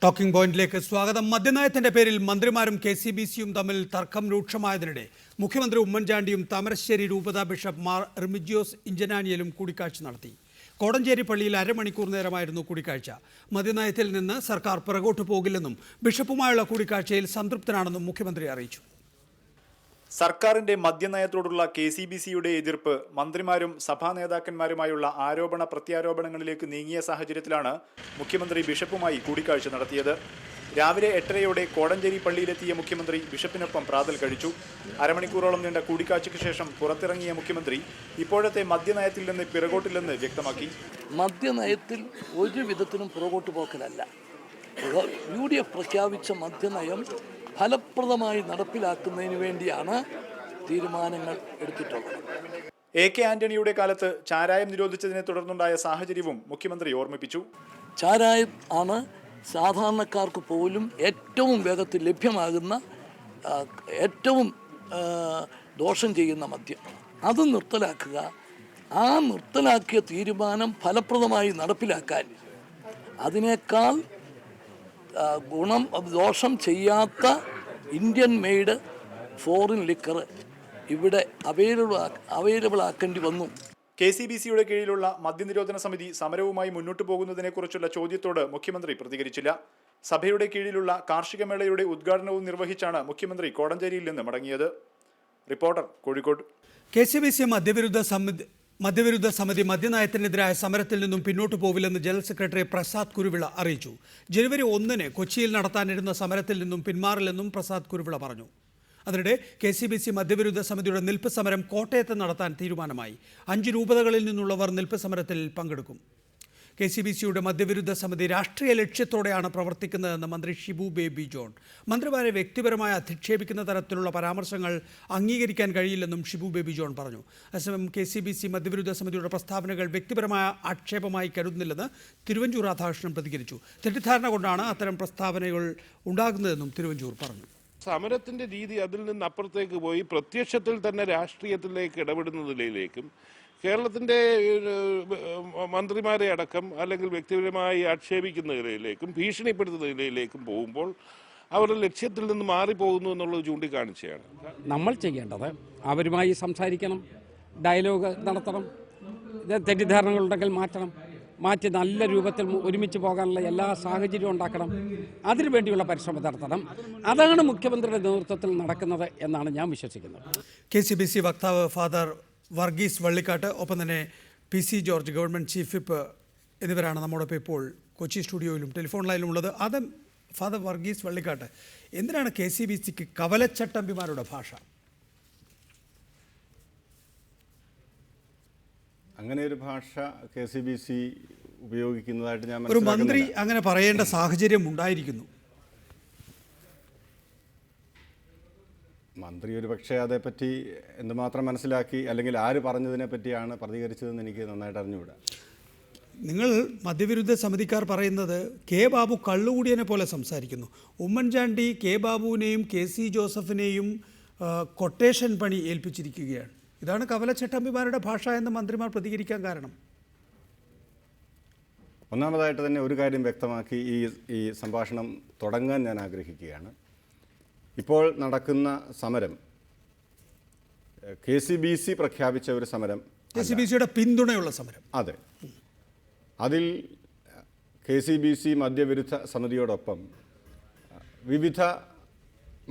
Talking പോയിന്റിലേക്ക് സ്വാഗതം. മദ്യനയത്തിന്റെ പേരിൽ മന്ത്രിമാരും KCBCയും തമ്മിൽ തർക്കം രൂക്ഷമായതിനിടെ മുഖ്യമന്ത്രി ഉമ്മൻചാണ്ടിയും താമരശ്ശേരി രൂപതാ ബിഷപ്പ് മാർ റിമിജിയോസ് ഇഞ്ചനാനിയലും കൂടിക്കാഴ്ച നടത്തി. കോടഞ്ചേരി പള്ളിയിൽ അരമണിക്കൂർ നേരമായിരുന്നു കൂടിക്കാഴ്ച. മദ്യനയത്തിൽ നിന്ന് സർക്കാർ പിറകോട്ട് പോകില്ലെന്നും ബിഷപ്പുമായുള്ള കൂടിക്കാഴ്ചയിൽ സംതൃപ്തനാണെന്നും മുഖ്യമന്ത്രി അറിയിച്ചു. സർക്കാരിന്റെ മദ്യനയത്തോടുള്ള KCBCയുടെ എതിർപ്പ് മന്ത്രിമാരും സഭാ നേതാക്കന്മാരുമായുള്ള ആരോപണ പ്രത്യാരോപണങ്ങളിലേക്ക് നീങ്ങിയ സാഹചര്യത്തിലാണ് മുഖ്യമന്ത്രി ബിഷപ്പുമായി കൂടിക്കാഴ്ച നടത്തിയത്. രാവിലെ 8:30 കോടഞ്ചേരി പള്ളിയിലെത്തിയ മുഖ്യമന്ത്രി ബിഷപ്പിനൊപ്പം പ്രാതൽ കഴിച്ചു. അരമണിക്കൂറോളം നീണ്ട കൂടിക്കാഴ്ചയ്ക്ക് ശേഷം പുറത്തിറങ്ങിയ മുഖ്യമന്ത്രി ഇപ്പോഴത്തെ മദ്യനയത്തിൽ നിന്ന് പിറകോട്ടില്ലെന്ന് വ്യക്തമാക്കി. മദ്യനയത്തിൽ ഒരു വിധത്തിനും പുറകോട്ട് പോക്കലല്ല. UDF പ്രഖ്യാപിച്ച മദ്യനയം ഫലപ്രദമായി നടപ്പിലാക്കുന്നതിന് വേണ്ടിയാണ് തീരുമാനങ്ങൾ എടുത്തിട്ടുള്ളത്. AK ആന്റണിയുടെ കാലത്ത് ചാരായം നിരോധിച്ചതിനെ തുടർന്നുണ്ടായ സാഹചര്യവും മുഖ്യമന്ത്രി ഓർമ്മിപ്പിച്ചു. ചാരായം ആണ് സാധാരണക്കാർക്ക് പോലും ഏറ്റവും വേഗത്തിൽ ലഭ്യമാകുന്ന ഏറ്റവും ദോഷം ചെയ്യുന്ന മദ്യം. അത് നിർത്തലാക്കുക. ആ നിർത്തലാക്കിയ തീരുമാനം ഫലപ്രദമായി നടപ്പിലാക്കാൻ അതിനേക്കാൾ ദോഷം ചെയ്യാത്ത ഇന്ത്യൻ മെയ്ഡ് ഫോറിൻ ലിക്കർ ഇവിടെ അവൈലബിൾ ആക്കേണ്ടി വന്നു. KCBCയുടെ കീഴിലുള്ള മദ്യനിരോധന സമിതി സമരവുമായി മുന്നോട്ടു പോകുന്നതിനെക്കുറിച്ചുള്ള ചോദ്യത്തോട് മുഖ്യമന്ത്രി പ്രതികരിച്ചില്ല. സഭയുടെ കീഴിലുള്ള കാർഷിക മേളയുടെ ഉദ്ഘാടനവും നിർവഹിച്ചാണ് മുഖ്യമന്ത്രി കോടഞ്ചേരിയിൽ നിന്ന് മടങ്ങിയത്. റിപ്പോർട്ടർ, കോഴിക്കോട്. KCBC മദ്യവിരുദ്ധ സമിതി മദ്യനയത്തിനെതിരായ സമരത്തിൽ നിന്നും പിന്നോട്ടു പോവില്ലെന്ന് ജനറൽ സെക്രട്ടറി പ്രസാദ് കുരുവിള അറിയിച്ചു. ജനുവരി 1 കൊച്ചിയിൽ നടത്താനിരുന്ന സമരത്തിൽ നിന്നും പിന്മാറില്ലെന്നും പ്രസാദ് കുരുവിള പറഞ്ഞു. അതിനിടെ KCBC മദ്യവിരുദ്ധ സമിതിയുടെ നിൽപ്പ് സമരം കോട്ടയത്ത് നടത്താൻ തീരുമാനമായി. 5 രൂപതകളിൽ നിന്നുള്ളവർ നിൽപ്പ് സമരത്തിൽ പങ്കെടുക്കും. KCBCയുടെ മദ്യവിരുദ്ധ സമിതി രാഷ്ട്രീയ ലക്ഷ്യത്തോടെയാണ് പ്രവർത്തിക്കുന്നതെന്ന് മന്ത്രി ഷിബു ബേബി ജോൺ. മന്ത്രിമാരെ വ്യക്തിപരമായി അധിക്ഷേപിക്കുന്ന തരത്തിലുള്ള പരാമർശങ്ങൾ അംഗീകരിക്കാൻ കഴിയില്ലെന്നും ഷിബു ബേബി ജോൺ പറഞ്ഞു. അതേസമയം KCBC മദ്യവിരുദ്ധ സമിതിയുടെ പ്രസ്താവനകൾ വ്യക്തിപരമായ ആക്ഷേപമായി കരുതുന്നില്ലെന്ന് തിരുവഞ്ചൂർ രാധാകൃഷ്ണൻ പ്രതികരിച്ചു. തെറ്റിദ്ധാരണ കൊണ്ടാണ് അത്തരം പ്രസ്താവനകൾ ഉണ്ടാകുന്നതെന്നും തിരുവഞ്ചൂർ പറഞ്ഞു. സമരത്തിന്റെ രീതി അതിൽ നിന്ന് അപ്പുറത്തേക്ക് പോയി പ്രത്യക്ഷത്തിൽ തന്നെ രാഷ്ട്രീയത്തിലേക്ക് ഇടപെടുന്നതിലേക്കും കേരളത്തിന്റെ മന്ത്രിമാരെ അടക്കം അല്ലെങ്കിൽ വ്യക്തിപരമായി ആക്ഷേപിക്കുന്നതിലേക്കും ഭീഷണിപ്പെടുത്തുന്നതിലേക്കും പോകുമ്പോൾ അവരുടെ ലക്ഷ്യത്തിൽ നിന്ന് മാറിപ്പോകുന്നു എന്നുള്ളത് ചൂണ്ടിക്കാണിച്ചാണ് നമ്മൾ ചെയ്യേണ്ടത്. അവരുമായി സംസാരിക്കണം, ഡയലോഗ് നടത്തണം, തെറ്റിദ്ധാരണകളുണ്ടെങ്കിൽ മാറ്റി നല്ല രൂപത്തിൽ ഒരുമിച്ച് പോകാനുള്ള എല്ലാ സാഹചര്യവും ഉണ്ടാക്കണം. അതിനുവേണ്ടിയുള്ള പരിശ്രമം നടത്തണം. അതാണ് മുഖ്യമന്ത്രിയുടെ നേതൃത്വത്തിൽ നടക്കുന്നത് എന്നാണ് ഞാൻ വിശ്വസിക്കുന്നത്. KCBC വക്താവ് ഫാദർ വർഗീസ് വള്ളിക്കാട്ട്, ഒപ്പം തന്നെ PC George government chief whip എന്നിവരാണ് നമ്മോടൊപ്പം ഇപ്പോൾ കൊച്ചി സ്റ്റുഡിയോയിലും ടെലിഫോൺ ലൈനിലും ഉള്ളത്. ആദ്യം ഫാദർ വർഗീസ് വള്ളിക്കാട്ട്, എന്തിനാണ് KCBCക്ക് കവലച്ചട്ടമ്പിമാരുടെ ഭാഷ? അങ്ങനെ ഒരു ഭാഷ KCBC ഉപയോഗിക്കുന്നതായിട്ട് ഞാൻ ഒരു മന്ത്രി അങ്ങനെ പറയേണ്ട സാഹചര്യം ഉണ്ടായിരിക്കുന്നു. മന്ത്രി ഒരു പക്ഷേ അതേപ്പറ്റി എന്തുമാത്രം മനസ്സിലാക്കി അല്ലെങ്കിൽ ആര് പറഞ്ഞതിനെ പറ്റിയാണ് പ്രതികരിച്ചതെന്ന് എനിക്ക് നന്നായിട്ട് അറിഞ്ഞുകൂടാ. നിങ്ങൾ മദ്യവിരുദ്ധ സമിതിക്കാർ പറയുന്നത് ബാബു കള്ളുകൂടിയനെ പോലെ സംസാരിക്കുന്നു. ഉമ്മൻചാണ്ടി ബാബുവിനെയും KC ജോസഫിനെയും കൊട്ടേഷൻ പണി ഏൽപ്പിച്ചിരിക്കുകയാണ്. ഇതാണ് കവലച്ചട്ടമ്പിമാരുടെ ഭാഷ എന്ന് മന്ത്രിമാർ പ്രതികരിക്കാൻ കാരണം. ഒന്നാമതായിട്ട് തന്നെ ഒരു കാര്യം വ്യക്തമാക്കി ഈ സംഭാഷണം തുടങ്ങാൻ ഞാൻ ആഗ്രഹിക്കുകയാണ്. ഇപ്പോൾ നടക്കുന്ന സമരം KCBC പ്രഖ്യാപിച്ച ഒരു സമരം, KCBCയുടെ പിന്തുണയുള്ള സമരം. അതെ, അതിൽ KCBC മദ്യവിരുദ്ധ സമിതിയോടൊപ്പം വിവിധ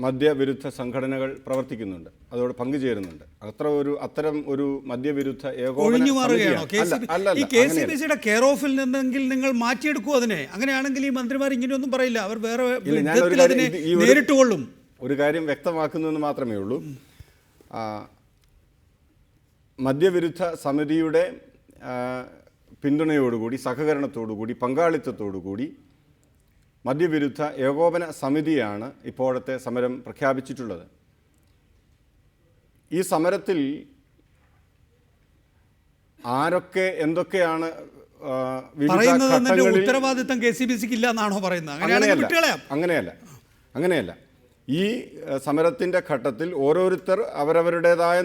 മദ്യവിരുദ്ധ സംഘടനകൾ പ്രവർത്തിക്കുന്നുണ്ട്, അതോട് പങ്കുചേരുന്നുണ്ട്. അത്തരം ഒരു മദ്യവിരുദ്ധ KCBCയുടെ കെയർ ഓഫിൽ നിന്നെങ്കിൽ നിങ്ങൾ മാറ്റിയെടുക്കൂ അതിനെ. അങ്ങനെയാണെങ്കിൽ ഈ മന്ത്രിമാർ ഇങ്ങനെയൊന്നും പറയില്ല, അവർ വേറെ നേരിട്ടുകൊള്ളും. ഒരു കാര്യം വ്യക്തമാക്കുന്നതെന്ന് മാത്രമേ ഉള്ളൂ. മദ്യവിരുദ്ധ സമിതിയുടെ പിന്തുണയോടുകൂടി, സഹകരണത്തോടുകൂടി, പങ്കാളിത്തത്തോടുകൂടി മദ്യവിരുദ്ധ ഏകോപന സമിതിയാണ് ഇപ്പോഴത്തെ സമരം പ്രഖ്യാപിച്ചിട്ടുള്ളത്. ഈ സമരത്തിൽ ആരൊക്കെ എന്തൊക്കെയാണ് ഉത്തരവാദിത്തം KCBCക്ക് ഇല്ല എന്നാണോ പറയുന്നത്? അങ്ങനെയല്ല. ഈ സമരത്തിൻ്റെ ഘട്ടത്തിൽ ഓരോരുത്തർ അവരവരുടേതായ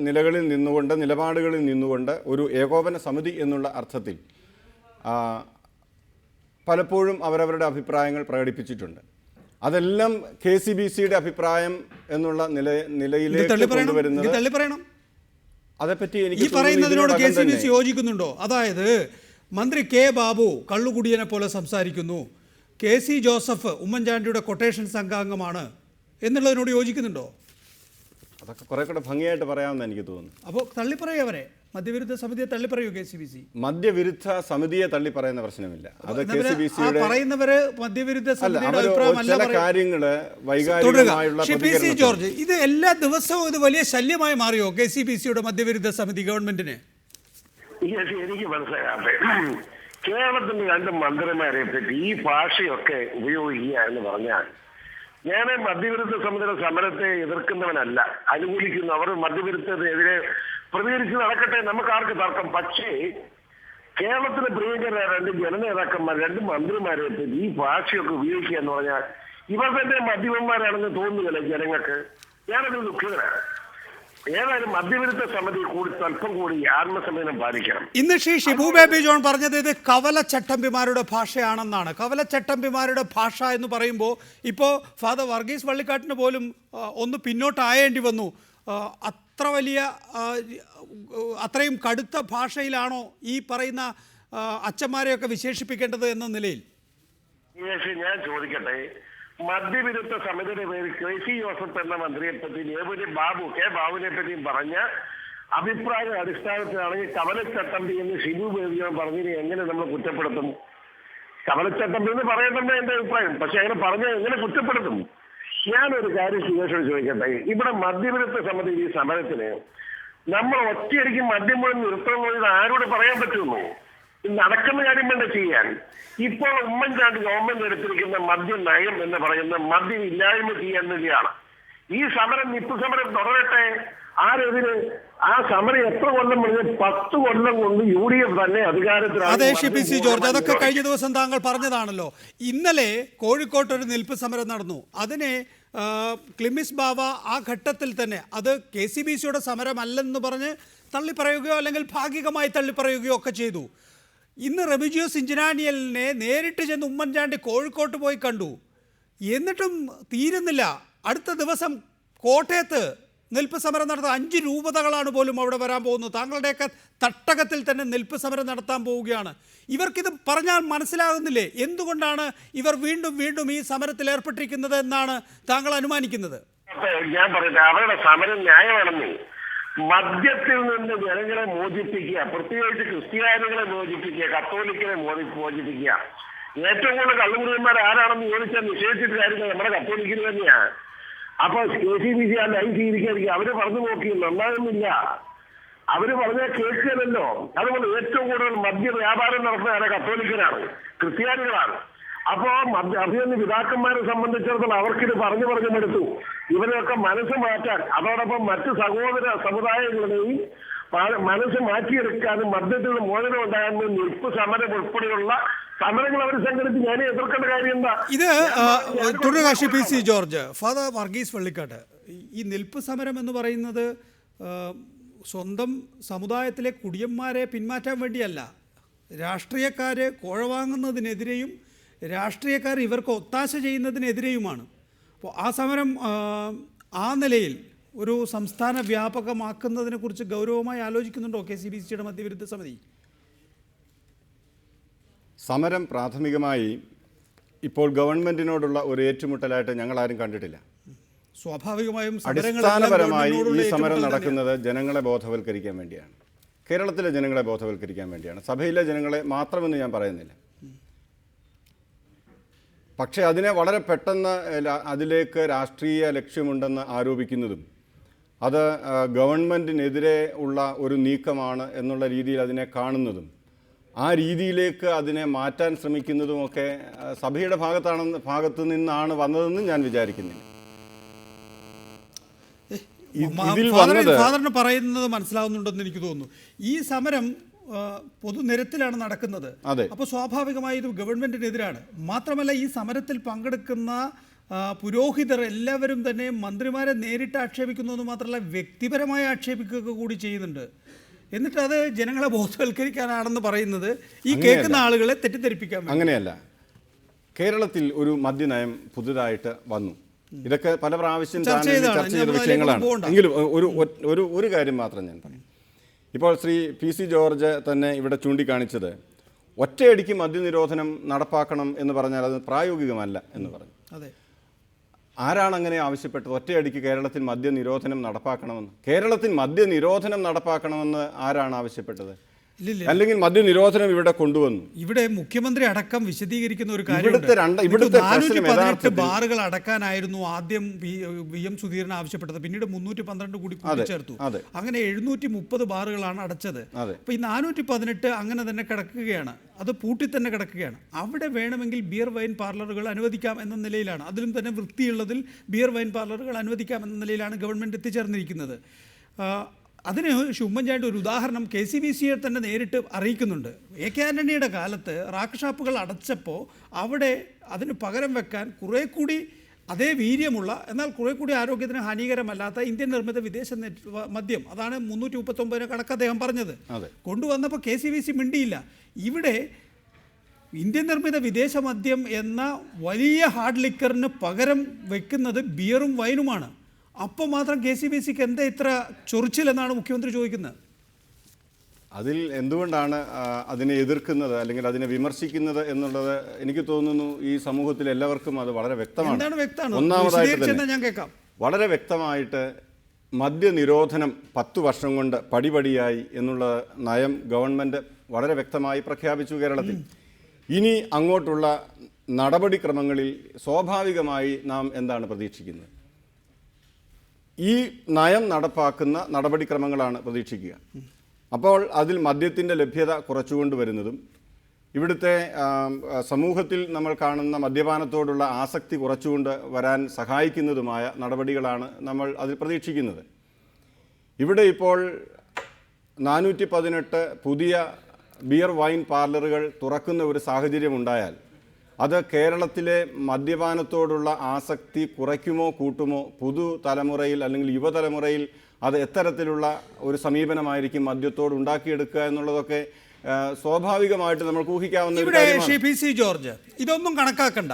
നിലകളിൽ നിന്നുകൊണ്ട്, നിലപാടുകളിൽ നിന്നുകൊണ്ട് ഒരു ഏകോപന സമിതി എന്നുള്ള അർത്ഥത്തിൽ പലപ്പോഴും അവരവരുടെ അഭിപ്രായങ്ങൾ പ്രകടിപ്പിച്ചിട്ടുണ്ട്. അതെല്ലാം KCBCയുടെ അഭിപ്രായം എന്നുള്ള നിലയിലേക്ക് കൊണ്ടുവരുന്നത് അതേപ്പറ്റി ഈ പറയുന്നതിനോട് KCBC യോജിക്കുന്നുണ്ടോ? അതായത് മന്ത്രി കെ ബാബു കള്ളുകുടിയനെ പോലെ സംസാരിക്കുന്നു, KC ജോസഫ് ഉമ്മൻചാണ്ടിയുടെ കൊട്ടേഷൻ സംഘാംഗമാണ് എന്നുള്ളതിനോട് യോജിക്കുന്നുണ്ടോ? അതൊക്കെ കുറെ കൂടെ ഭംഗിയായിട്ട് പറയാമെന്ന് എനിക്ക് തോന്നുന്നു. അപ്പോൾ തള്ളിപ്പറയൂ അവരെ, മദ്യവിരുദ്ധ സമിതിയെ തള്ളിപ്പറയൂ KCBC. മദ്യവിരുദ്ധ സമിതിയെ തള്ളി പറയുന്ന പ്രശ്നമില്ല. അത് KCBCയുടെ പറയുന്നവര് മദ്യവിരുദ്ധ സമിതിയുടെ അഭിപ്രായമല്ല. ചില കാര്യങ്ങള് വൈകാരികമായുള്ള PC ജോർജ്, ഇത് എല്ലാ ദിവസവും ഇത് വലിയ ശല്യമായി മാറിയോ KCBCയുടെ മദ്യവിരുദ്ധ സമിതി ഗവൺമെന്റിന്? എനിക്ക് മനസ്സിലാകാതെ കേരളത്തിന്റെ 2 മന്ത്രിമാരെ പറ്റി ഈ ഭാഷയൊക്കെ ഉപയോഗിക്കുക എന്ന് പറഞ്ഞാൽ, ഞാൻ മദ്യവിരുദ്ധ സമിതിയുടെ സമരത്തെ എതിർക്കുന്നവനല്ല, അനുകൂലിക്കുന്നു. അവർ മദ്യവിരുദ്ധത്തിനെതിരെ പ്രതികരിച്ച് നടക്കട്ടെ, നമുക്ക് ആർക്ക് തർക്കം. പക്ഷേ കേരളത്തിലെ പ്രിയങ്കരായ 2 ജനനേതാക്കന്മാർ, 2 മന്ത്രിമാരെ പറ്റി ഈ ഭാഷയൊക്കെ ഉപയോഗിക്കുക എന്ന് പറഞ്ഞാൽ ഇവർ തന്നെ മദ്യപന്മാരാണെന്ന് തോന്നുന്നില്ല ജനങ്ങൾക്ക്. ഞാനത് ദുഃഖിതനാണ്. ഏതായാലും മദ്യവിരുദ്ധ സമിതി കൂടി സ്വല്പം കൂടി ആത്മസംയമനം പാലിക്കണം. ഇന്ന് ശ്രീ ഷിബു ബേബി ജോൺ പറഞ്ഞത് ഇത് കവലച്ചട്ടമ്പിമാരുടെ ഭാഷയാണെന്നാണ്. കവലച്ചട്ടമ്പിമാരുടെ ഭാഷ എന്ന് പറയുമ്പോൾ ഇപ്പോൾ ഫാദർ വർഗീസ് വള്ളിക്കാട്ടിന് പോലും ഒന്ന് പിന്നോട്ടായേണ്ടി വന്നു. അത്ര വലിയ അത്രയും കടുത്ത ഭാഷയിലാണോ ഈ പറയുന്ന അച്ഛന്മാരെയൊക്കെ വിശേഷിപ്പിക്കേണ്ടത് എന്ന നിലയിൽ? ഞാൻ ചോദിക്കട്ടെ, മദ്യവിരുദ്ധ സമിതിയുടെ പേര് KC ജോസഫ് എന്ന മന്ത്രിയെ പറ്റി കെ ബാബുവിനെ പറ്റിയും പറഞ്ഞ അഭിപ്രായ അടിസ്ഥാനത്തിലാണെങ്കിൽ കവലച്ചട്ടമ്പി എന്ന് ഷിബു ബേബി പറഞ്ഞതിന് എങ്ങനെ നമ്മൾ കുറ്റപ്പെടുത്തും? കവലച്ചട്ടമ്പി എന്ന് പറയുന്നത് എന്റെ അഭിപ്രായം. പക്ഷെ അങ്ങനെ പറഞ്ഞാൽ എങ്ങനെ കുറ്റപ്പെടുത്തും? ഞാനൊരു കാര്യം സുരേഷോട് ചോദിക്കട്ടെ, ഇവിടെ മദ്യവിരുദ്ധ സമിതി ഈ സമരത്തിന് നമ്മൾ ഒറ്റയടിക്ക് മദ്യം മുഴുവൻ നിർത്തണമെന്ന് ആരോട് പറയാൻ പറ്റുന്നു? നടക്കുന്ന കാര്യം വേണ്ട ചെയ്യാൻ. ഇപ്പോൾ ഉമ്മൻചാണ്ടി ഗവൺമെന്റ് എടുത്തിരിക്കുന്ന മദ്യ നയം എന്ന് പറയുന്ന മദ്യം ഇല്ലായ്മ ചെയ്യാൻ വേണ്ടിയാണ്. ഈ സമരം നിപ്പുസമരം തുടരട്ടെ. ആരെതിര്? ആ സമരം എത്ര കൊല്ലം പറഞ്ഞ് 10 കൊല്ലം കൊണ്ട് UDF തന്നെ അധികാരത്തിലാണ്. അതെ PC ജോർജ്, അതൊക്കെ കഴിഞ്ഞ ദിവസം താങ്കൾ പറഞ്ഞതാണല്ലോ. ഇന്നലെ കോഴിക്കോട്ട് ഒരു നിൽപ്പ് സമരം നടന്നു. അതിനെ ക്ലിമിസ് ബാവ ആ ഘട്ടത്തിൽ തന്നെ അത് KCBCയുടെ സമരമല്ലെന്ന് പറഞ്ഞ് തള്ളിപ്പറയുകയോ അല്ലെങ്കിൽ ഭാഗികമായി തള്ളിപ്പറയുകയോ ഒക്കെ ചെയ്തു. ഇന്ന് റെമിജിയോസ് ഇഞ്ചനാനിയലിനെ നേരിട്ട് ചെന്ന് ഉമ്മൻചാണ്ടി കോഴിക്കോട്ട് പോയി കണ്ടു. എന്നിട്ടും തീരുന്നില്ല. അടുത്ത ദിവസം കോട്ടയത്ത് നിൽപ്പ് സമരം നടത്താൻ 5 രൂപതകളാണ് പോലും അവിടെ വരാൻ പോകുന്നത്. താങ്കളുടെയൊക്കെ തട്ടകത്തിൽ തന്നെ നിൽപ്പ് സമരം നടത്താൻ പോവുകയാണ്. ഇവർക്കിത് പറഞ്ഞാൽ മനസ്സിലാകുന്നില്ലേ? എന്തുകൊണ്ടാണ് ഇവർ വീണ്ടും വീണ്ടും ഈ സമരത്തിൽ ഏർപ്പെട്ടിരിക്കുന്നത് എന്നാണ് താങ്കൾ അനുമാനിക്കുന്നത്? ഞാൻ പറയട്ടെ, അവരുടെ സമരം ന്യായമാണെന്ന്. മദ്യത്തിൽ നിന്ന് ജനങ്ങളെ മോചിപ്പിക്കുക, പ്രത്യേകിച്ച് ക്രിസ്ത്യാനികളെ മോചിപ്പിക്കുക, കത്തോലിക്കലെ മോചിപ്പിക്കുക. ഏറ്റവും കൂടുതൽ കള്ളുകുടിയന്മാർ ആരാണെന്ന് ചോദിച്ചാൽ നിഷേധിച്ചിട്ട് കാര്യങ്ങൾ നമ്മുടെ കത്തോലിക്കൽ തന്നെയാണ്. അപ്പൊ KCBC ആ ലൈൻ സ്വീകരിക്കാതിരിക്കുക. അവര് പറഞ്ഞു നോക്കി, നന്നാകുന്നില്ല. അവര് പറഞ്ഞാൽ കേൾക്കുകയല്ലോ. അതുകൊണ്ട് ഏറ്റവും കൂടുതൽ മദ്യ വ്യാപാരം നടത്തുന്ന കത്തോലിക്കരാണ്, ക്രിസ്ത്യാനികളാണ്. അപ്പോ അഭിനന്ദ പിതാക്കന്മാരെ സംബന്ധിച്ചിടത്തോളം അവർക്കിത് പറഞ്ഞു മടുത്തു. ഇവരെയൊക്കെ മനസ്സ് മാറ്റാൻ, അതോടൊപ്പം മറ്റു സഹോദര സമുദായങ്ങളുടെയും മനസ്സ് മാറ്റിയെടുക്കാനും മദ്യത്തിൽ നിന്ന് മോചനം ഉണ്ടാകാനും നിൽപ്പ് സമരം ഉൾപ്പെടെയുള്ള സമരങ്ങൾ അവർ സംഘടിച്ച് ഞാൻ എതിർക്കേണ്ട കാര്യം എന്താ? ഇത് തുടരുക PC George. Father Varghese Vallikkattu, ഈ നിൽപ്പ് സമരം എന്ന് പറയുന്നത് സ്വന്തം സമുദായത്തിലെ കുടിയന്മാരെ പിന്മാറ്റാൻ വേണ്ടിയല്ല, രാഷ്ട്രീയക്കാരെ കോഴ വാങ്ങുന്നതിനെതിരെയും രാഷ്ട്രീയക്കാർ ഇവർക്ക് ഒത്താശ ചെയ്യുന്നതിനെതിരെയുമാണ്. അപ്പോൾ ആ സമരം ആ നിലയിൽ ഒരു സംസ്ഥാന വ്യാപകമാക്കുന്നതിനെ കുറിച്ച് ഗൗരവമായി ആലോചിക്കുന്നുണ്ടോ KCBCയുടെ മദ്യവിരുദ്ധ സമിതി? സമരം പ്രാഥമികമായി ഇപ്പോൾ ഗവൺമെന്റിനോടുള്ള ഒരു ഏറ്റുമുട്ടലായിട്ട് ഞങ്ങൾ ആരും കണ്ടിട്ടില്ല. സ്വാഭാവികമായും അടിസ്ഥാനപരമായി ഈ സമരം നടക്കുന്നത് ജനങ്ങളെ ബോധവൽക്കരിക്കാൻ വേണ്ടിയാണ്, കേരളത്തിലെ ജനങ്ങളെ ബോധവൽക്കരിക്കാൻ വേണ്ടിയാണ്. സഭയിലെ ജനങ്ങളെ മാത്രമെന്ന് ഞാൻ പറയുന്നില്ല. പക്ഷേ അതിനെ വളരെ പെട്ടെന്ന് അതിലേക്ക് രാഷ്ട്രീയ ലക്ഷ്യമുണ്ടെന്ന് ആരോപിക്കുന്നതും അത് ഗവൺമെൻറ്റിനെതിരെ ഉള്ള ഒരു നീക്കമാണ് എന്നുള്ള രീതിയിൽ അതിനെ കാണുന്നതും ആ രീതിയിലേക്ക് അതിനെ മാറ്റാൻ ശ്രമിക്കുന്നതുമൊക്കെ സഭയുടെ ഭാഗത്തു നിന്നാണ് വന്നതെന്ന് ഞാൻ വിചാരിക്കുന്നില്ല. ഫാദറിന് പറയുന്നത് മനസ്സിലാവുന്നുണ്ടെന്ന് എനിക്ക് തോന്നുന്നു. ഈ സമരം പൊതുനിരത്തിലാണ് നടക്കുന്നത്. അപ്പോൾ സ്വാഭാവികമായി ഇത് ഗവൺമെന്റിനെതിരാണ്. മാത്രമല്ല ഈ സമരത്തിൽ പങ്കെടുക്കുന്ന പുരോഹിതർ എല്ലാവരും തന്നെ മന്ത്രിമാരെ നേരിട്ട് ആക്ഷേപിക്കുന്നു എന്ന് മാത്രമല്ല വ്യക്തിപരമായി ആക്ഷേപിക്കുക കൂടി ചെയ്യുന്നുണ്ട്. എന്നിട്ട് അത് ജനങ്ങളെ ബോധവൽക്കരിക്കാനാണെന്ന് പറയുന്നത് ഈ കേൾക്കുന്ന ആളുകളെ തെറ്റിദ്ധരിപ്പിക്കാൻ. അങ്ങനെയല്ല. കേരളത്തിൽ ഒരു മദ്യനയം പുതുതായിട്ട് വന്നു. ഇതൊക്കെ പല പ്രാവശ്യം ചർച്ച ചെയ്ത വിഷയങ്ങളാണ്. എങ്കിലും ഒരു കാര്യം മാത്രം ഞാൻ പറയും. ഇപ്പോൾ ശ്രീ PC ജോർജ് തന്നെ ഇവിടെ ചൂണ്ടിക്കാണിച്ചത് ഒറ്റയടിക്ക് മദ്യനിരോധനം നടപ്പാക്കണം എന്ന് പറഞ്ഞാൽ അത് പ്രായോഗികമല്ല എന്ന് പറഞ്ഞു. അതെ, ആരാണ് അങ്ങനെ ആവശ്യപ്പെട്ടത്? ഒറ്റയടിക്ക് കേരളത്തിൽ മദ്യനിരോധനം നടപ്പാക്കണമെന്ന്. കേരളത്തിൽ മദ്യനിരോധനം നടപ്പാക്കണമെന്ന് ആരാണ് ആവശ്യപ്പെട്ടത്? അല്ലെങ്കിൽ മദ്യനിരോധനം ഇവിടെ കൊണ്ടുവന്നു. ഇവിടെ മുഖ്യമന്ത്രി അടക്കം വിശദീകരിക്കുന്ന ഒരു ഇവിടുത്തെ 418 ബാറുകൾ അടക്കാനായിരുന്നു ആദ്യം VM സുധീരൻ ആവശ്യപ്പെട്ടത്. പിന്നീട് 312 കൂടി കൂട്ടിച്ചേർത്തു. അങ്ങനെ 730 ബാറുകളാണ് അടച്ചത്. അപ്പൊ ഈ 418 അങ്ങനെ തന്നെ കിടക്കുകയാണ്, അത് പൂട്ടി തന്നെ കിടക്കുകയാണ്. അവിടെ വേണമെങ്കിൽ ബിയർ വൈൻ പാർലറുകൾ അനുവദിക്കാം എന്ന നിലയിലാണ്, അതിലും തന്നെ വൃത്തിയുള്ളതിൽ ബിയർ വൈൻ പാർലറുകൾ അനുവദിക്കാം എന്ന നിലയിലാണ് ഗവൺമെന്റ് എത്തിച്ചേർന്നിരിക്കുന്നത്. അതിന് ഉമ്മൻചാണ്ടി ഒരു ഉദാഹരണം KCBCയെ തന്നെ നേരിട്ട് അറിയിക്കുന്നുണ്ട്. AK ആന്റണിയുടെ കാലത്ത് റാക്ക് ഷാപ്പുകൾ അടച്ചപ്പോൾ അവിടെ അതിന് പകരം വെക്കാൻ കുറേ കൂടി അതേ വീര്യമുള്ള എന്നാൽ കുറേ കൂടി ആരോഗ്യത്തിന് ഹാനികരമല്ലാത്ത ഇന്ത്യൻ നിർമ്മിത വിദേശ മദ്യം, അതാണ് 339 കണക്ക് അദ്ദേഹം പറഞ്ഞത്, കൊണ്ടുവന്നപ്പോൾ KCBC മിണ്ടിയില്ല. ഇവിടെ ഇന്ത്യൻ നിർമ്മിത വിദേശ മദ്യം എന്ന വലിയ ഹാർഡ് ലിക്കറിന് പകരം വെക്കുന്നത് ബിയറും വൈനുമാണ്. അപ്പോൾ മാത്രം KCBCക്ക് എന്താ ഇത്ര ചൊറിച്ചിലെന്നാണ് മുഖ്യമന്ത്രി ചോദിക്കുന്നത്. അതിൽ എന്തുകൊണ്ടാണ് അതിനെ എതിർക്കുന്നത് അല്ലെങ്കിൽ അതിനെ വിമർശിക്കുന്നത് എന്നുള്ളത് എനിക്ക് തോന്നുന്നു ഈ സമൂഹത്തിൽ എല്ലാവർക്കും അത് വളരെ വ്യക്തമാണ്. ഒന്നാമതായിട്ട് വളരെ വ്യക്തമായിട്ട് മദ്യനിരോധനം 10 വർഷം കൊണ്ട് പടിപടിയായി എന്നുള്ള നയം ഗവൺമെൻറ് വളരെ വ്യക്തമായി പ്രഖ്യാപിച്ചു കേരളത്തിൽ. ഇനി അങ്ങോട്ടുള്ള നടപടിക്രമങ്ങളിൽ സ്വാഭാവികമായി നാം എന്താണ് പ്രതീക്ഷിക്കുന്നത്? ഈ നയം നടപ്പാക്കുന്ന നടപടിക്രമങ്ങളാണ് പ്രതീക്ഷിക്കുക. അപ്പോൾ അതിൽ മദ്യത്തിൻ്റെ ലഭ്യത കുറച്ചുകൊണ്ടുവരുന്നതും ഇവിടുത്തെ സമൂഹത്തിൽ നമ്മൾ കാണുന്ന മദ്യപാനത്തോടുള്ള ആസക്തി കുറച്ചുകൊണ്ട് വരാൻ സഹായിക്കുന്നതുമായ നടപടികളാണ് നമ്മൾ അതിൽ പ്രതീക്ഷിക്കുന്നത്. ഇവിടെ ഇപ്പോൾ 418 പുതിയ ബിയർ വൈൻ പാർലറുകൾ തുറക്കുന്ന ഒരു സാഹചര്യം ഉണ്ടായാൽ അത് കേരളത്തിലെ മദ്യപാനത്തോടുള്ള ആസക്തി കുറയ്ക്കുമോ കൂട്ടുമോ? പുതുതലമുറയിൽ അല്ലെങ്കിൽ യുവതലമുറയിൽ അത് എത്തരത്തിലുള്ള ഒരു സമീപനമായിരിക്കും മദ്യത്തോട് ഉണ്ടാക്കിയെടുക്കുക എന്നുള്ളതൊക്കെ സ്വാഭാവികമായിട്ട് നമുക്ക് ഊഹിക്കാവുന്ന ഒരു കാര്യമാണ്. PC ജോർജ്, ഇതൊന്നും കണക്കാക്കണ്ട.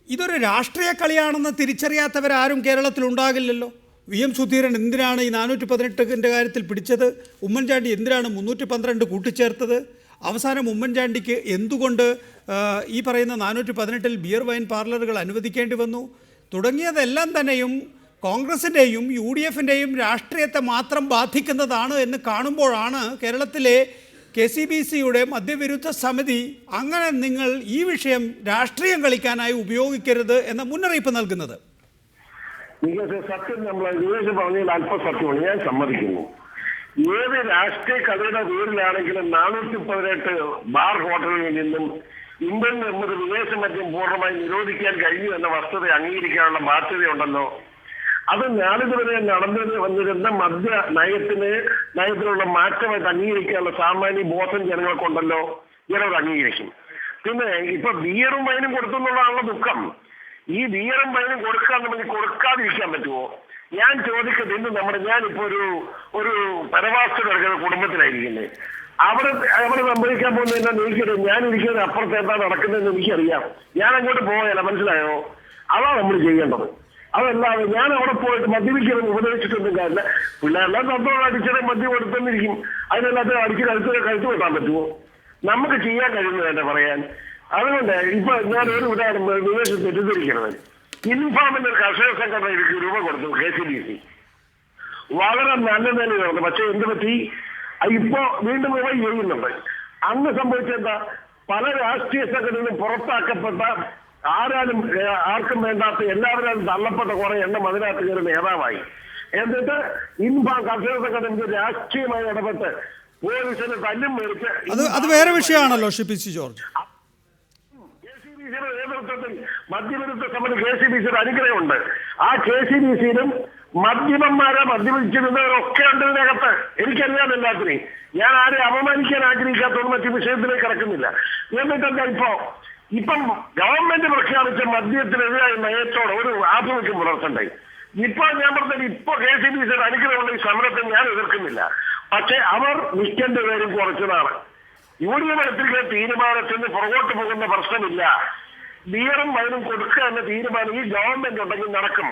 ഇതൊരു രാഷ്ട്രീയ കളിയാണെന്ന് തിരിച്ചറിയാത്തവരാരും കേരളത്തിൽ ഉണ്ടാകില്ലല്ലോ. VM സുധീരൻ എന്തിനാണ് ഈ 418 കാര്യത്തിൽ പിടിച്ചത്? ഉമ്മൻചാണ്ടി എന്തിനാണ് 312 കൂട്ടിച്ചേർത്തത്? അവസാനം ഉമ്മൻചാണ്ടിക്ക് എന്തുകൊണ്ട് ഈ പറയുന്ന 418 ബിയർ വൈൻ പാർലറുകൾ അനുവദിക്കേണ്ടി വന്നു? തുടങ്ങിയതെല്ലാം തന്നെയും കോൺഗ്രസിൻ്റെയും UDFിൻ്റെയും രാഷ്ട്രീയത്തെ മാത്രം ബാധിക്കുന്നതാണ് എന്ന് കാണുമ്പോഴാണ് കേരളത്തിലെ KCBCയുടെ മദ്യവിരുദ്ധ സമിതി അങ്ങനെ നിങ്ങൾ ഈ വിഷയം രാഷ്ട്രീയം കളിക്കാനായി ഉപയോഗിക്കരുത് എന്ന മുന്നറിയിപ്പ് നൽകുന്നത്. സത്യം നമ്മൾ പറഞ്ഞതിൽ അല്പം സത്യമാണ്, ഞാൻ സമ്മതിക്കുന്നു. ഏത് രാഷ്ട്രീയ കളിയുടെ പേരിലാണെങ്കിലും 418 ബാർ ഹോട്ടലുകളിൽ നിന്നും ഇന്ത്യൻ നിർമ്മിത വിദേശ മദ്യം പൂർണ്ണമായി നിരോധിക്കാൻ കഴിഞ്ഞു എന്ന വസ്തുത അംഗീകരിക്കാനുള്ള ബാധ്യതയുണ്ടല്ലോ. അത് നാളിതുവരെ നടന്നു വന്നിരുന്ന മദ്യ നയത്തിലുള്ള മാറ്റമായിട്ട് അംഗീകരിക്കാനുള്ള സാമാന്യ ബോധം ജനങ്ങൾക്കുണ്ടല്ലോ, ജനങ്ങൾ അംഗീകരിക്കും. പിന്നെ ഇപ്പൊ ബിയറും വൈനും കൊടുത്തുള്ളതാണല്ലോ ദുഃഖം. ഈ ബിയറും വൈനും കൊടുക്കാതിരിക്കാൻ പറ്റുമോ? ഞാൻ ചോദിക്കുന്നത് ഇന്ന് ഞാനിപ്പോ ഒരു പരവാസത്തിൽ നടക്കുന്ന കുടുംബത്തിലായിരിക്കുന്നത്. അവിടെ സംഭവിക്കാൻ പോകുന്നതെന്നാ എനിക്കറിയാം. ഞാൻ ഇരിക്കുന്നത് അപ്പുറത്ത് എന്താ നടക്കുന്നതെന്ന് എനിക്കറിയാം. ഞാൻ അങ്ങോട്ട് പോയാലോ, മനസ്സിലായോ? അതാണ് നമ്മൾ ചെയ്യേണ്ടത്. അതല്ലാതെ ഞാൻ അവിടെ പോയിട്ട് മദ്യപിക്കണമെന്ന് ഉപദേശിച്ചിട്ടൊന്നും കാര്യമില്ല. പിള്ളേരെല്ലാം തത്തോളം അടിച്ചത് മദ്യം കൊടുത്തെന്നിരിക്കും. അതിനെല്ലാത്തിനും കഴുത്ത് വെട്ടാൻ പറ്റുമോ? നമുക്ക് ചെയ്യാൻ കഴിയുന്നത് തന്നെ പറയാൻ. അതുകൊണ്ട് ഇപ്പൊ ഞാൻ ഒരു ഉദാഹരണം വിദേശത്ത് തെറ്റിദ്ധരിക്കണത്, ഇൻഫാമിന്റെ കർഷക സംഘടന രൂപ കൊടുത്തു KCBC. വളരെ നല്ല നിലയിലുണ്ട്. പക്ഷെ എന്ത് പറ്റി? ഇപ്പോ വീണ്ടും റിവൈവ് ചെയ്യുന്നുണ്ട്. അന്ന് സംഭവിച്ചെന്താ? പല രാഷ്ട്രീയ സംഘടനയും പുറത്താക്കപ്പെട്ട ആർക്കും വേണ്ടാത്ത എല്ലാവരും തള്ളപ്പെട്ട കുറെ എണ്ണം അതിനകത്ത് കയറി നേതാവായി. എന്നിട്ട് ഇൻഫാം കർഷക സംഘടന രാഷ്ട്രീയമായി ഇടപെട്ട് പോലീസിന് തല്ലും മേടിച്ച് അത് വേറെ വിഷയമാണല്ലോ PC ജോർജ്. KCBCയുടെ നേതൃത്വത്തിൽ മദ്യവിരുദ്ധ സമിതി KCBCയുടെ അനുഗ്രഹമുണ്ട്. ആ KCBCയിലും മദ്യപന്മാരെ മദ്യപിച്ചിരുന്നവരൊക്കെ ഉണ്ട് ഇതിനകത്ത്. എനിക്കറിയാം എല്ലാത്തിനെയും. ഞാൻ ആരെയും അപമാനിക്കാൻ ആഗ്രഹിക്കാത്തതുകൊണ്ട് മറ്റു വിഷയത്തിലേക്ക് കിടക്കുന്നില്ല. എന്നിട്ടെന്താ ഇപ്പം ഗവൺമെന്റ് പ്രഖ്യാപിച്ച മദ്യത്തിനെതിരായ നയത്തോടെ ഒരു ആഭിമുഖ്യം പുലർത്തണ്ടേ? ഇപ്പൊ ഞാൻ പറഞ്ഞത് ഇപ്പൊ KCBCയുടെ അനുഗ്രഹമുള്ള ഈ സമരത്തെ ഞാൻ എതിർക്കുന്നില്ല. പക്ഷെ അവർ നിൽക്കേണ്ട പേരും കുറച്ചതാണ്. UDF എടുത്തിരിക്കുന്ന തീരുമാനത്തിന് പുറകോട്ട് പോകുന്ന പ്രശ്നമില്ല. ബിയറും വൈനും കൊടുക്കുക എന്ന തീരുമാനം ഈ ഗവൺമെന്റ് ഉണ്ടെങ്കിൽ നടക്കും.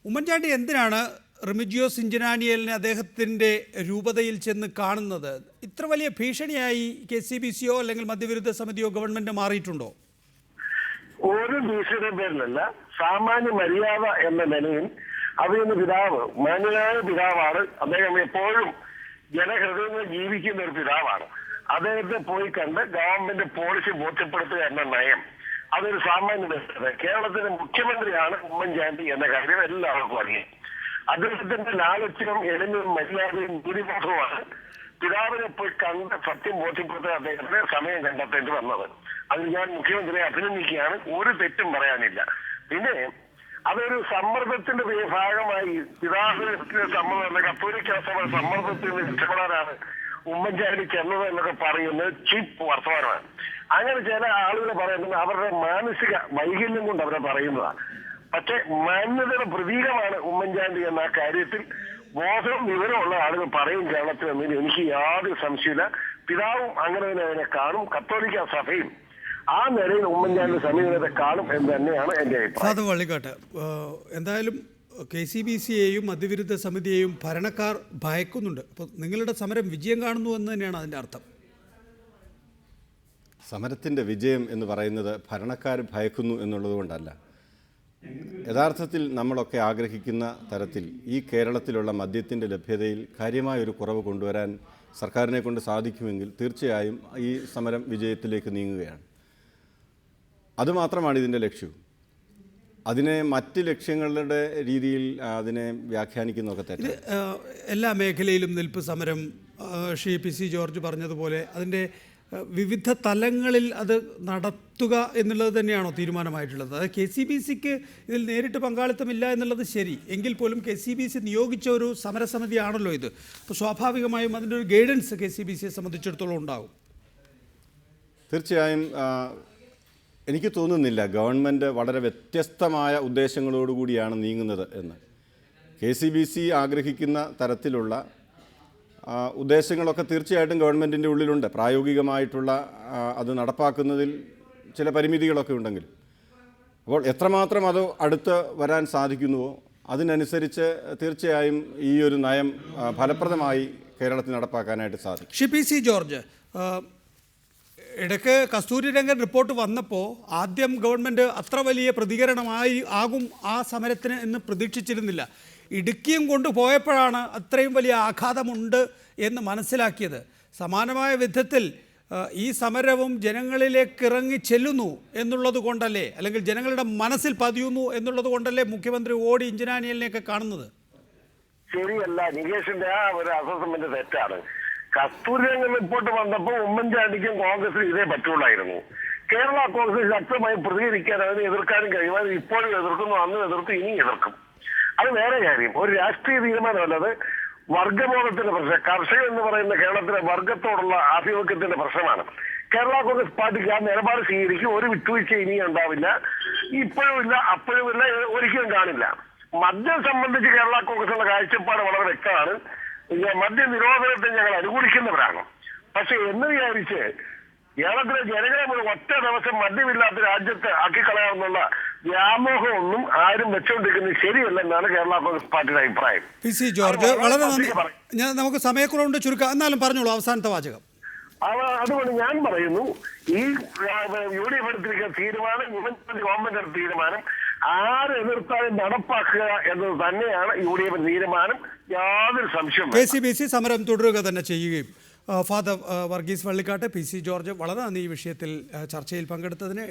ഉമ്മൻചാണ്ടി എന്തിനാണ് റെമിജിയോസ് ഇഞ്ചനാനിയലിനെ അദ്ദേഹത്തിൻ്റെ രൂപതയിൽ ചെന്ന് കാണുന്നത്? ഇത്ര വലിയ ഭീഷണിയായി KCBCയോ അല്ലെങ്കിൽ മദ്യവിരുദ്ധ സമിതിയോ ഗവൺമെന്റ് മാറിയിട്ടുണ്ടോ? ഒരു ഭീഷണിയുടെ പേരിലല്ല, സാമാന്യ മര്യാദ എന്ന നിലയിൽ അതിന് പിതാവ് മാന്യനായ പിതാവാണ്. അദ്ദേഹം എപ്പോഴും ജനഹൃദയങ്ങളിൽ ജീവിക്കുന്ന ഒരു പിതാവാണ്. അദ്ദേഹത്തെ പോയി കണ്ട് ഗവൺമെന്റ് പോളിസി ബോധ്യപ്പെടുത്തുക എന്ന നയം അതൊരു സാമാന്യ വ്യക്തത. കേരളത്തിന്റെ മുഖ്യമന്ത്രിയാണ് ഉമ്മൻചാണ്ടി എന്ന കാര്യം എല്ലാവർക്കും അറിയാം. അദ്ദേഹത്തിന്റെ ലാളിത്യവും എളിമയും മര്യാദയും നീതിബോധവുമാണ് പിതാവിനെ പോയി കണ്ട് സത്യം ബോധ്യപ്പെടുത്താൻ അദ്ദേഹത്തിന് സമയം കണ്ടെത്തേണ്ടി വന്നത്. അതിൽ ഞാൻ മുഖ്യമന്ത്രിയെ അഭിനന്ദിക്കുകയാണ്. ഒരു തെറ്റും പറയാനില്ല. പിന്നെ അതൊരു സമ്മർദ്ദത്തിന്റെ ഭാഗമായി പിതാവിന്റെ സമ്മർദ്ദം, കത്തോലിക്ക സഭ സമ്മർദ്ദത്തിൽ നിന്ന് രക്ഷപ്പെടാനാണ് ഉമ്മൻചാണ്ടി ചെന്നത് എന്നൊക്കെ പറയുന്നത് ചീപ്പ് വർത്തമാനമാണ്. അങ്ങനെ ചില ആളുകൾ പറയുന്നത് അവരുടെ മാനസിക വൈകല്യം കൊണ്ട് അവരെ പറയുന്നതാണ്. പക്ഷെ മാന്യതയുടെ പ്രതീകമാണ് ഉമ്മൻചാണ്ടി എന്ന കാര്യത്തിൽ ബോധവും വിവരമുള്ള ആളുകൾ പറയും കേരളത്തിൽ എന്നതിൽ എനിക്ക് യാതൊരു സംശയമില്ല. പിതാവും അങ്ങനെ തന്നെ അതിനെ കാണും. കത്തോലിക്ക സഭയും ആ നിലയിൽ ഉമ്മൻചാണ്ടി സമീപനത്തെ കാണും എന്ന് തന്നെയാണ് എൻ്റെ അഭിപ്രായം. ഫാദർ വള്ളിക്കാട്ട്, എന്തായാലും KCBCയെയും മദ്യവിരുദ്ധ സമിതിയെയും ഭരണക്കാർ ഭയക്കുന്നുണ്ട്. അപ്പോൾ നിങ്ങളുടെ സമരം വിജയം കാണുന്നു എന്ന് തന്നെയാണ് അതിൻ്റെ അർത്ഥം? സമരത്തിൻ്റെ വിജയം എന്ന് പറയുന്നത് ഭരണക്കാർ ഭയക്കുന്നു എന്നുള്ളത് കൊണ്ടല്ല. യഥാർത്ഥത്തിൽ നമ്മളൊക്കെ ആഗ്രഹിക്കുന്ന തരത്തിൽ ഈ കേരളത്തിലുള്ള മദ്യത്തിൻ്റെ ലഭ്യതയിൽ കാര്യമായൊരു കുറവ് കൊണ്ടുവരാൻ സർക്കാരിനെ കൊണ്ട് സാധിക്കുമെങ്കിൽ തീർച്ചയായും ഈ സമരം വിജയത്തിലേക്ക് നീങ്ങുകയാണ്. അതുമാത്രമാണ് ഇതിൻ്റെ ലക്ഷ്യം. അതിനെ മറ്റ് ലക്ഷ്യങ്ങളുടെ രീതിയിൽ അതിനെ വ്യാഖ്യാനിക്കുന്നതൊക്കെ തെറ്റ്. എല്ലാ മേഖലയിലും നിൽപ്പ് സമരം, ശ്രീ PC ജോർജ് പറഞ്ഞതുപോലെ അതിൻ്റെ വിവിധ തലങ്ങളിൽ അത് നടത്തുക എന്നുള്ളത് തന്നെയാണോ തീരുമാനമായിട്ടുള്ളത്? അത് KCBCക്ക് ഇതിൽ നേരിട്ട് പങ്കാളിത്തമില്ല എന്നുള്ളത് ശരി, എങ്കിൽ പോലും KCBC നിയോഗിച്ച ഒരു സമരസമിതിയാണല്ലോ ഇത്. അപ്പോൾ സ്വാഭാവികമായും അതിൻ്റെ ഒരു ഗൈഡൻസ് KCBCയെ സംബന്ധിച്ചിടത്തോളം ഉണ്ടാകും. തീർച്ചയായും എനിക്ക് തോന്നുന്നില്ല ഗവൺമെൻറ് വളരെ വ്യത്യസ്തമായ ഉദ്ദേശങ്ങളോടുകൂടിയാണ് നീങ്ങുന്നത് എന്ന്. KCBC ആഗ്രഹിക്കുന്ന തരത്തിലുള്ള ഉദ്ദേശങ്ങളൊക്കെ തീർച്ചയായിട്ടും ഗവൺമെൻറ്റിൻ്റെ ഉള്ളിലുണ്ട്. പ്രായോഗികമായിട്ടുള്ള അത് നടപ്പാക്കുന്നതിൽ ചില പരിമിതികളൊക്കെ ഉണ്ടെങ്കിലും അപ്പോൾ എത്രമാത്രം അത് അടുത്ത് വരാൻ സാധിക്കുന്നുവോ അതിനനുസരിച്ച് തീർച്ചയായും ഈ ഒരു നയം ഫലപ്രദമായി കേരളത്തിൽ നടപ്പാക്കാനായിട്ട് സാധിക്കും. ശ്രീ PC ജോർജ്, ഇടയ്ക്ക് കസ്തൂരിരംഗൻ റിപ്പോർട്ട് വന്നപ്പോൾ ആദ്യം ഗവൺമെൻറ് അത്ര വലിയ പ്രതികരണമായി ആകും ആ സമരത്തിന് എന്ന് പ്രതീക്ഷിച്ചിരുന്നില്ല. ഇടുക്കിയും കൊണ്ടുപോയപ്പോഴാണ് അത്രയും വലിയ ആഘാതമുണ്ട് എന്ന് മനസ്സിലാക്കിയത്. സമാനമായ വിധത്തിൽ ഈ സമരവും ജനങ്ങളിലേക്ക് ഇറങ്ങി ചെല്ലുന്നു എന്നുള്ളത് കൊണ്ടല്ലേ, അല്ലെങ്കിൽ ജനങ്ങളുടെ മനസ്സിൽ പതിയുന്നു എന്നുള്ളത് കൊണ്ടല്ലേ മുഖ്യമന്ത്രി ഓടി ഇഞ്ചനാനിയലിനെയൊക്കെ കാണുന്നത്? ശരിയല്ല, നികേഷിന്റെ ആ ഒരു അസസ്മെന്റ് തെറ്റാണ്. കസ്തൂരിരംഗൻ റിപ്പോർട്ട് വന്നപ്പോൾ ഉമ്മൻചാണ്ടിക്കും കോൺഗ്രസിനും ഇതേ പറ്റുള്ളായിരുന്നു. കേരള കോൺഗ്രസ് ശക്തമായി പ്രതികരിക്കാൻ, അതിനെ എതിർക്കാനും കഴിയും. അത് ഇപ്പോഴും എതിർക്കുന്നു, അന്നും എതിർക്കും, ഇനിയും എതിർക്കും. അത് വേറെ കാര്യം. ഒരു രാഷ്ട്രീയ തീരുമാനമല്ലത്. വർഗബോധത്തിന്റെ പ്രശ്നം, കർഷകൻ എന്ന് പറയുന്ന കേരളത്തിലെ വർഗത്തോടുള്ള ആഭിമുഖ്യത്തിന്റെ പ്രശ്നമാണ്. കേരള കോൺഗ്രസ് പാർട്ടിക്ക് ആ നിലപാട് സ്വീകരിക്കും. ഒരു വിട്ടുവീഴ്ച ഇനിയും ഉണ്ടാവില്ല. ഇപ്പോഴും ഇല്ല, അപ്പോഴും ഇല്ല, ഒരിക്കലും കാണില്ല. മദ്യം സംബന്ധിച്ച് കേരള കോൺഗ്രസിന്റെ കാഴ്ചപ്പാട് വളരെ വ്യക്തമാണ്. മദ്യ നിരോധനത്തെ ഞങ്ങൾ അനുകൂലിക്കുന്നവരാണ്. പക്ഷെ എന്ന് വിചാരിച്ച് കേരളത്തിലെ ജനങ്ങളെ മുഴുവൻ ഒറ്റ ദിവസം മദ്യമില്ലാത്ത രാജ്യത്ത് ആക്കിക്കളയാമെന്നുള്ള വ്യാമോഹമൊന്നും ആരും വെച്ചുകൊണ്ടിരിക്കുന്നത് ശരിയല്ലെന്നാണ് കേരള കോൺഗ്രസ് പാർട്ടിയുടെ അഭിപ്രായം. PC ജോർജ്, വളരെ നന്ദി. നമുക്ക് സമയക്കുറവുണ്ട്, ചുരുക്കം, എന്നാലും പറഞ്ഞോളൂ അവസാനത്തെ വാചകം. അതുകൊണ്ട് ഞാൻ പറയുന്നു, ഈ UDF എടുത്തിരിക്കുന്ന തീരുമാനം, ഗവൺമെന്റ് എടുത്ത തീരുമാനം ആര് എതിർത്താലും നടപ്പാക്കുക എന്നത് തന്നെയാണ് UDF തീരുമാനം. യാതൊരു സംശയവും. KCBC സമരം തുടരുക തന്നെ ചെയ്യുകയും. Father Varghese Vallikkattu, PC George, വളരെ നന്ദി ഈ വിഷയത്തിൽ ചർച്ചയിൽ പങ്കെടുത്തതിന്.